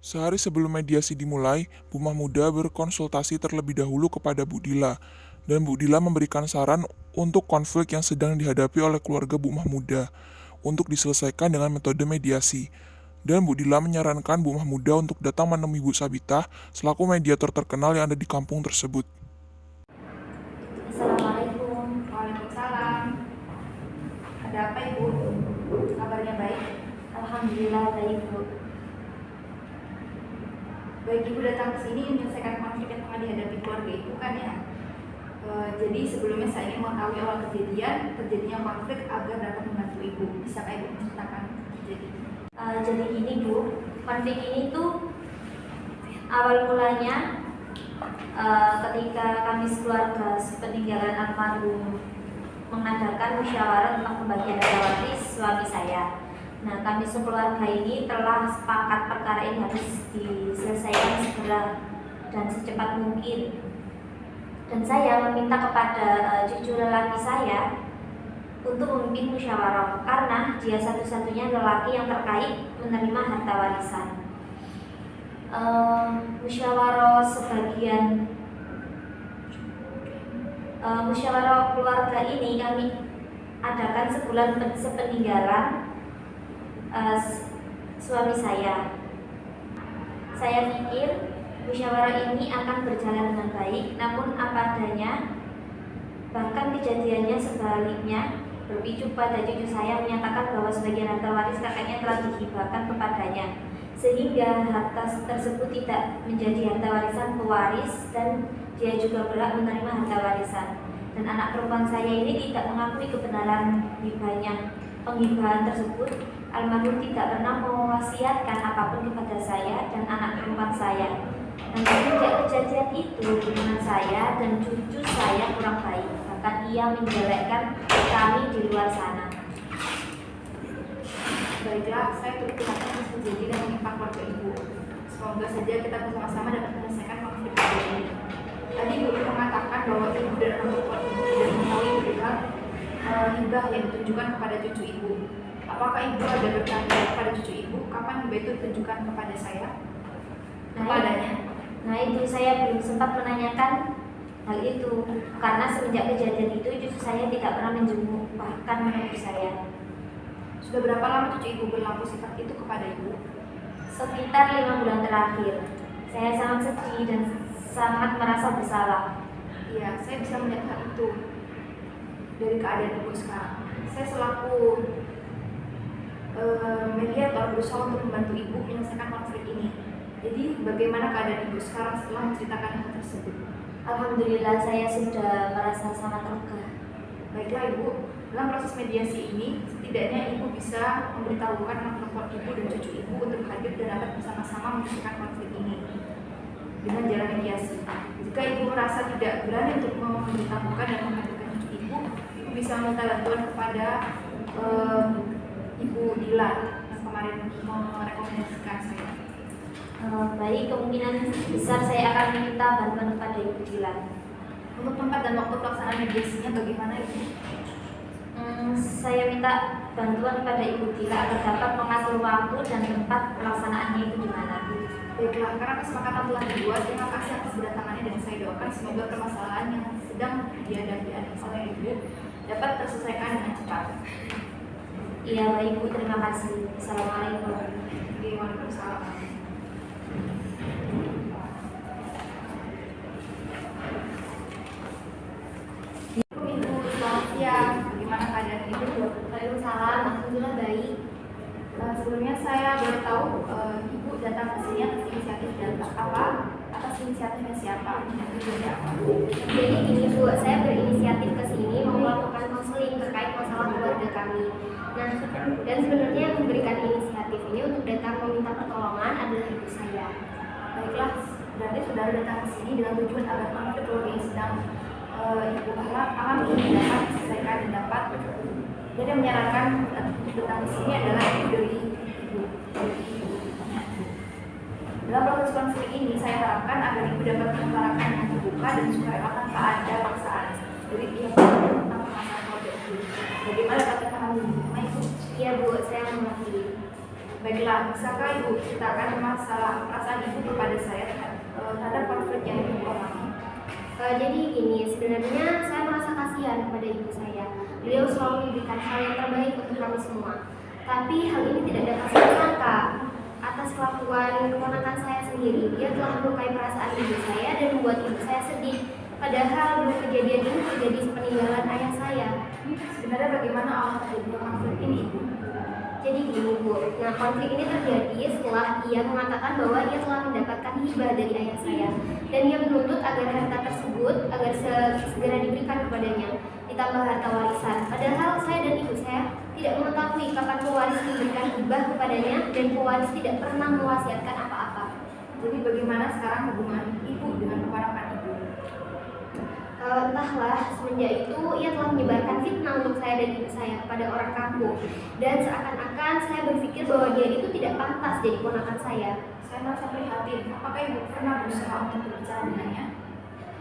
Sehari sebelum mediasi dimulai, Bu Mahmuda berkonsultasi terlebih dahulu kepada Bu Dila, dan Bu Dila memberikan saran untuk konflik yang sedang dihadapi oleh keluarga Bu Mahmuda untuk diselesaikan dengan metode mediasi. Dan Bu Dila menyarankan Bu Mahmuda untuk datang menemui Bu Sabitah selaku mediator terkenal yang ada di kampung tersebut. Assalamualaikum. Waalaikumsalam. Ada apa Ibu? Kabarnya baik? Alhamdulillah baik, Bu. Baik, Ibu datang ke sini menyelesaikan konflik yang tengah dihadapi keluarga Ibu kan ya? Jadi sebelumnya saya ingin mengetahui awal terjadinya konflik agar dapat membantu Ibu. Bisakah Ibu menceritakan kejadian? Jadi gini, Bu, konflik ini tuh awal mulanya ketika kami sekeluarga sepeninggalan almarhum mengadakan musyawarah tentang pembagian harta waris suami saya. Nah, kami sekeluarga ini telah sepakat perkara ini harus diselesaikan segera dan secepat mungkin. Dan saya meminta kepada cucu lelaki saya untuk memimpin musyawarah karena dia satu-satunya lelaki yang terkait menerima harta warisan. Musyawarah keluarga ini kami adakan sebulan sepeninggalan suami saya. Saya pikir musyawarah ini akan berjalan dengan baik, namun apa adanya. Bahkan kejadiannya sebaliknya, berpicu pada cucu saya menyatakan bahwa sebagian harta waris kakaknya telah dihibahkan kepadanya, sehingga harta tersebut tidak menjadi harta warisan pewaris dan dia juga berhak menerima harta warisan. Dan anak perempuan saya ini tidak mengakui kebenaran penghibahan tersebut. Almarhum tidak pernah mewasiatkan apapun kepada saya dan anak perempuan saya. Dan sejak kejadian itu hubungan saya dan cucu saya kurang baik. Bahkan ia menjelekkan kami di luar sana. Baiklah, saya turut prihatin atas kejadian yang menimpa keluarga Ibu. Semoga saja kita bersama-sama dapat menyelesaikan konflik ini. Tadi Ibu mengatakan bahwa Ibu dan anak perempuan Ibu tidak mengetahui perihal hibah yang ditunjukkan kepada cucu Ibu. Apakah Ibu ada bertanya kepada cucu Ibu kapan hibah itu ditunjukkan kepada saya? Nah itu saya belum sempat menanyakan hal itu karena semenjak kejadian itu cucu saya tidak pernah menjenguk bahkan menemui saya. Sudah berapa lama cucu Ibu berlaku sifat itu kepada Ibu? Sekitar 5 bulan terakhir. Saya sangat sedih dan sangat merasa bersalah. Iya, saya bisa melihat hal itu dari keadaan Ibu sekarang. Saya selaku mediator berusaha untuk membantu Ibu menyelesaikan konflik ini. Jadi bagaimana keadaan Ibu sekarang setelah menceritakan hal tersebut? Alhamdulillah saya sudah merasa sangat lega. Baiklah Ibu, dalam proses mediasi ini setidaknya Ibu bisa memberitahukan anak perempuan Ibu dan cucu Ibu untuk hadir dan dapat bersama-sama menyelesaikan konflik ini dengan jalan mediasi. Jika Ibu merasa tidak berani untuk memberitahukan dan menghadirkan cucu Ibu bisa meminta bantuan kepada Ibu Dila yang kemarin merekomendasikan saya. Baik, kemungkinan besar saya akan meminta bantuan kepada Ibu Dila. Untuk tempat dan waktu pelaksanaan mediasinya bagaimana Ibu? Saya minta bantuan kepada Ibu Dila agar dapat mengatur waktu dan tempat pelaksanaannya itu di mana. Baiklah, karena kesepakatan telah dibuat, terima kasih atas kedatangannya dan saya doakan semoga permasalahan yang sedang dihadapi oleh Ibu dapat terselesaikan dengan cepat. Iya baik Bu, terima kasih. Assalamualaikum. Waalaikumsalam. Ibu, selamat siang. Bagaimana keadaan Ibu? Waalaikumsalam. Alhamdulillah baik. Sebelumnya saya boleh tahu Ibu datang ke sini atas inisiatif dan apa? Atas inisiatifnya siapa? Tujuannya apa? Jadi gini Bu, saya berinisiatif ke sini mau melakukan konseling terkait masalah keluarga kami. Nah, dan sebenarnya yang memberikan inisiatif ini untuk datang meminta pertolongan adalah ibu saya. Baiklah, berarti saudara datang ke sini dengan tujuan agar konflik keluarga yang sedang Ibu alami ini dapat diselesaikan dan dapat. Jadi yang menyarankan untuk datang ke sini adalah Ibu dari Ibu. Dalam proses konflik ini, saya harapkan agar Ibu dapat mengutarakan yang terbuka dan sukarela tanpa ada paksaan dari pihak tentang masalah keluarga Ibu. Bagaimana kata kamu? Ibu? Iya Bu, saya mengerti. Baiklah, bisakah Ibu ceritakan masalah perasaan Ibu kepada saya terhadap konflik yang Ibu alami? Jadi gini, sebenarnya saya merasa kasihan kepada ibu saya. Beliau selalu memberikan hal yang terbaik untuk kami semua. Tapi hal ini tidak dapat saya sangka. Atas kelakuan keponakan saya sendiri, dia telah melukai perasaan ibu saya dan membuat ibu saya sedih. Padahal belum kejadian ini terjadi peninggalan ayah saya. Sebenarnya bagaimana awal terjadinya konflik ini, Ibu? Jadi gini Bu, nah konflik ini terjadi setelah ia mengatakan bahwa ia telah mendapatkan hibah dari ayah saya. Dan ia menuntut agar harta tersebut agar segera diberikan kepadanya, ditambah harta warisan. Padahal saya dan ibu saya tidak mengetahui kapan pewaris memberikan hibah kepadanya dan pewaris tidak pernah mewasiatkan apa-apa. Jadi bagaimana sekarang hubungan Ibu dengan keponakan Ibu? Entahlah, semenjak itu ia telah menyebarkan fitnah untuk saya dan ibu saya kepada orang kampung. Dan seakan-akan saya berpikir bahwa dia itu tidak pantas jadi ponakan saya. Saya merasa prihatin. Apakah Ibu pernah berusaha untuk berbicara dengannya?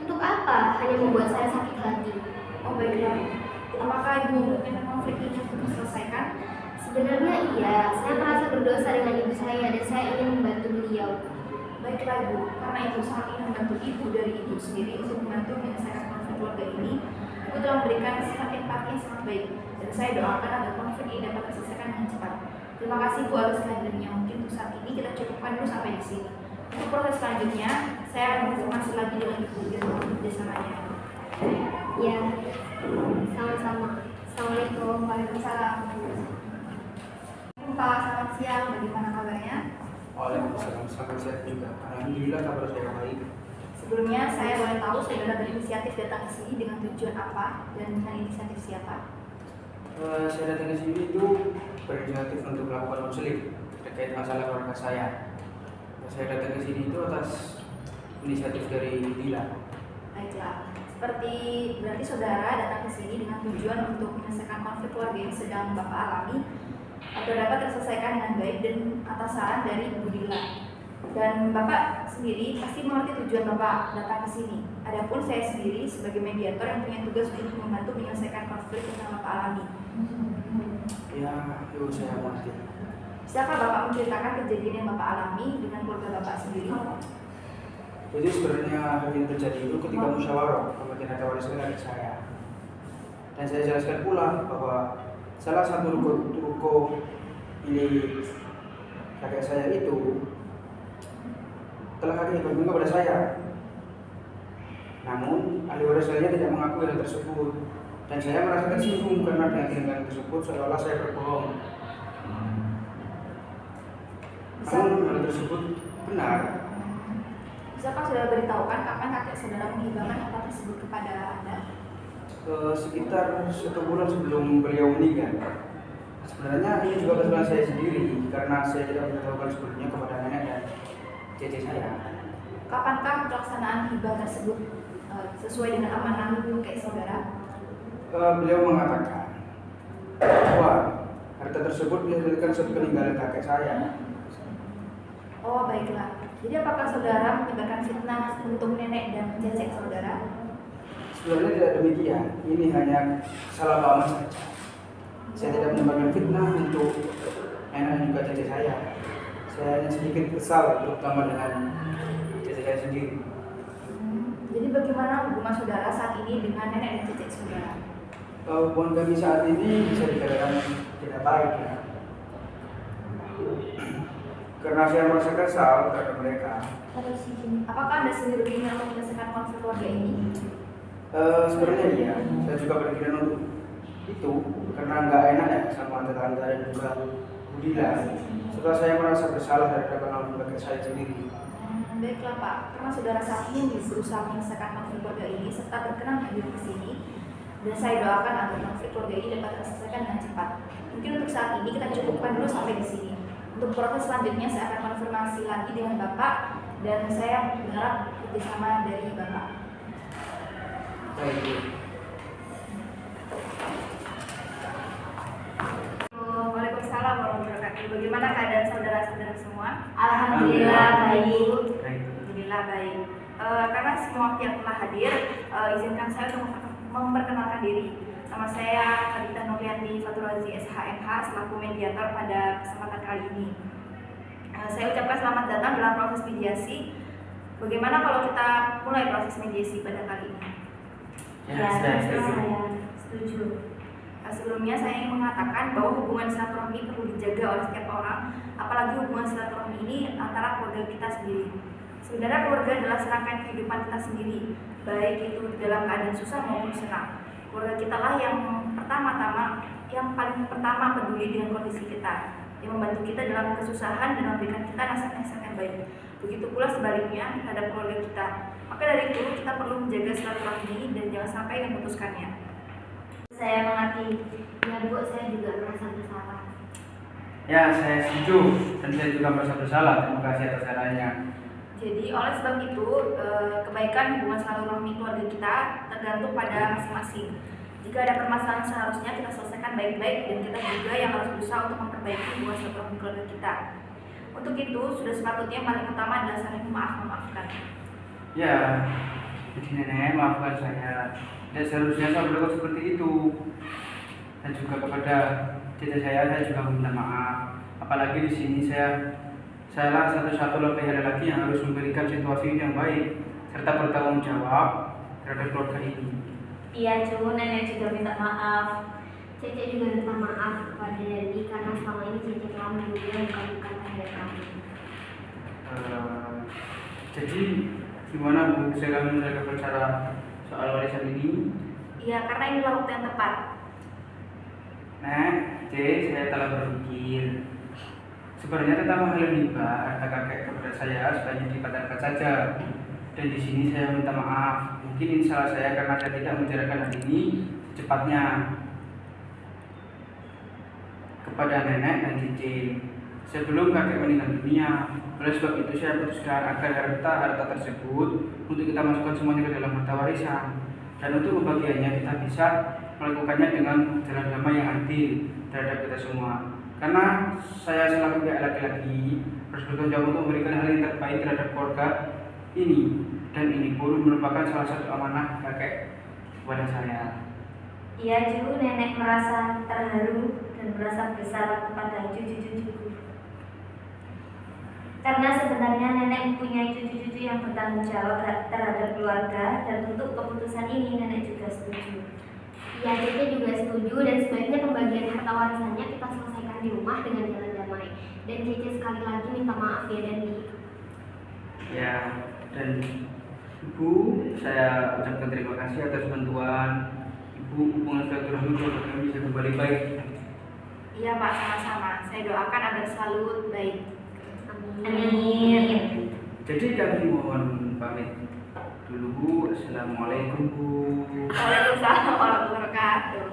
Untuk apa? Hanya membuat saya sakit hati. Oh baiklah. Apakah Ibu ingin konflik ini untuk diselesaikan? Sebenarnya iya, saya merasa berdosa dengan ibu saya dan saya ingin membantu beliau. Baiklah Ibu, karena Ibu sangat ingin membantu Ibu dari Ibu sendiri untuk membantu menyelesaikan konflik keluarga ini, Ibu telah memberikan sikap empati yang sangat baik, dan saya doakan agar konflik ini dapat terselesaikan dengan cepat. Terima kasih Bu atas kehadirannya. Mungkin untuk saat ini kita cukupkan dulu sampai di sini. Untuk proses selanjutnya, saya akan berkonsultasi lagi dengan Ibu dan kerjasamanya. Ya, sama-sama. Assalamualaikum. Waalaikumsalam. Pak, selamat siang. Bagaimana kabarnya? Waalaikumsalam, sangat sehat juga. Alhamdulillah kabar saya baik. Sebelumnya saya boleh tahu saudara berinisiatif datang ke sini dengan tujuan apa dan dengan inisiatif siapa? Saya datang ke sini itu berinisiatif untuk melakukan konseling terkait masalah keluarga saya. Saya datang ke sini itu atas inisiatif dari Dila. Baiklah, seperti berarti saudara datang ke sini dengan tujuan untuk menyelesaikan konflik keluarga yang sedang Bapak alami agar dapat terselesaikan dengan baik dan atas saran dari Ibu Dila. Dan Bapak sendiri pasti mengerti tujuan Bapak datang ke sini. Adapun saya sendiri sebagai mediator yang punya tugas untuk membantu menyelesaikan konflik yang Bapak alami. Ya, itu saya mengerti. Bisakah Bapak menceritakan kejadian yang Bapak alami dengan keluarga Bapak sendiri? Jadi sebenarnya hal yang terjadi itu ketika musyawarah pembagian harta warisan adik saya. Dan saya jelaskan pula bahwa salah satu ruko milik kakek saya itu telah kakek berguna kepada saya. Namun ahli waris lainnya tidak mengakui hal tersebut dan saya merasa tersinggung karena dengan tindakan tersebut seolah-olah saya berbohong. Namun hal tersebut benar. Bisakah saudara beritahukan kapan kakek saudara menghibahkan harta tersebut kepada Anda? Sekitar 1 bulan sebelum beliau meninggal. Sebenarnya ini juga kesalahan saya sendiri karena saya tidak memberitahukan sebelumnya kepada nenek dan cece saya. Kapankah pelaksanaan hibah tersebut sesuai dengan amanah kakek saudara? Beliau mengatakan bahwa harta tersebut dihasilkan sepeninggalan kakek saya. Oh baiklah. Jadi apakah saudara menyebarkan fitnah untuk nenek dan cece saudara? Sebenarnya tidak demikian. Ini hanya salah paham saja. Saya tidak menyebarkan fitnah untuk nenek dan juga cece saya. Saya hanya sedikit kesal terutama dengan cece saya sendiri. Jadi bagaimana hubungan saudara saat ini dengan nenek dan cece saudara? Hubungan kami saat ini bisa dikatakan tidak baik ya. Karena saya merasa kesal terhadap mereka. Apakah Anda sendiri ingin untuk menyelesaikan konflik keluarga ini? Sebenarnya iya, saya juga berpikiran untuk itu karena nggak enak ya sama tetangga dan juga Budila. Setelah saya merasa bersalah terhadap pengalaman kakek saya sendiri. Baiklah Pak, karena saudara saat ini berusaha menyelesaikan konflik keluarga ini serta berkenan hadir di sini, dan saya doakan agar konflik keluarga ini dapat terselesaikan dengan cepat. Mungkin untuk saat ini kita cukupkan dulu sampai di sini. Untuk proses selanjutnya saya akan konfirmasi lagi dengan Bapak dan saya berharap kerjasama dari Bapak. Baik. Waalaikumsalam warahmatullahi wabarakatuh. Bagaimana keadaan saudara-saudara semua? Alhamdulillah baik. Alhamdulillah baik. Karena semua pihak telah hadir, izinkan saya untuk memperkenalkan diri. Nama saya Kadita Nurlianti Faturwazi SHMH selaku mediator pada kesempatan kali ini. Saya ucapkan selamat datang dalam proses mediasi. Bagaimana kalau kita mulai proses mediasi pada kali ini? Ya, saya saya setuju. setuju. Sebelumnya saya ingin mengatakan bahwa hubungan silaturahmi perlu dijaga oleh setiap orang, apalagi hubungan silaturahmi ini antara keluarga kita sendiri. Sebenarnya keluarga adalah serangkaian kehidupan kita sendiri, baik itu dalam keadaan susah maupun senang. Keluarga kita lah yang paling pertama peduli dengan kondisi kita, yang membantu kita dalam kesusahan dan memberikan kita nasihat-nasihat yang baik. Begitu pula sebaliknya terhadap keluarga kita. Maka dari itu kita perlu menjaga silaturahmi dan jangan sampai memutuskannya. Saya mengerti. Ya Bu, saya juga merasa bersalah. Ya, saya setuju dan saya juga merasa bersalah. Terima kasih atas sarannya. Jadi oleh sebab itu kebaikan hubungan silaturahmi keluarga kita tergantung pada masing-masing. Jika ada permasalahan seharusnya kita selesaikan baik-baik dan kita juga yang harus berusaha untuk memperbaiki hubungan silaturahmi keluarga kita. Untuk itu sudah sepatutnya yang paling utama adalah saling memaafkan. Ya, jadi nenek maafkan saya. Dan seharusnya saya berlaku seperti itu. Dan juga kepada cita saya juga meminta maaf. Apalagi di sini saya satu-satu laki yang harus memberikan situasi yang baik serta bertanggung jawab terhadap keluarga ini. Iya Cu, nenek juga minta maaf. Cece juga minta maaf kepada Dedi karena selama ini Cece telah menduga bukan terhadap kamu. Jadi gimana Bu, saya menyelesaikan cara soal warisan ini? Iya, karena inilah waktu yang tepat. Nah, saya telah berpikir. Sebenarnya tentang hal riba harta kakek kepada saya sebaiknya dikatakan saja. Dan di sini saya minta maaf. Mungkin ini salah saya karena saya tidak menceritakan hal ini secepatnya kepada nenek dan cicit sebelum kakek meninggal dunia. Oleh sebab itu saya putuskan agar harta tersebut untuk kita masukkan semuanya ke dalam harta warisan. Dan untuk pembagiannya kita bisa melakukannya dengan jalan damai yang adil terhadap kita semua. Karena saya selaku pihak laki-laki harus bertanggung jawab untuk memberikan hal yang terbaik terhadap keluarga ini. Dan ini pun merupakan salah satu amanah kakek kepada saya. Iya Cu, nenek merasa terharu dan merasa bersalah kepada cucu-cucuku. Karena sebenarnya nenek mempunyai cucu-cucu yang bertanggung jawab terhadap keluarga dan untuk keputusan ini nenek juga setuju. Ya, Cece juga setuju dan sebaiknya pembagian harta warisannya kita selesaikan di rumah dengan jalan damai. Dan Cece sekali lagi minta maaf ya Dani. Ya, dan Ibu, saya ucapkan terima kasih atas bantuan Ibu. Hubungan silaturahmi keluarga kami bisa kembali baik. Iya Pak, sama-sama. Saya doakan agar selalu baik. Amin. Jadi kami mohon pamit dulu Bu. Assalamualaikum Bu. Waalaikumsalam warahmatullahi wabarakatuh.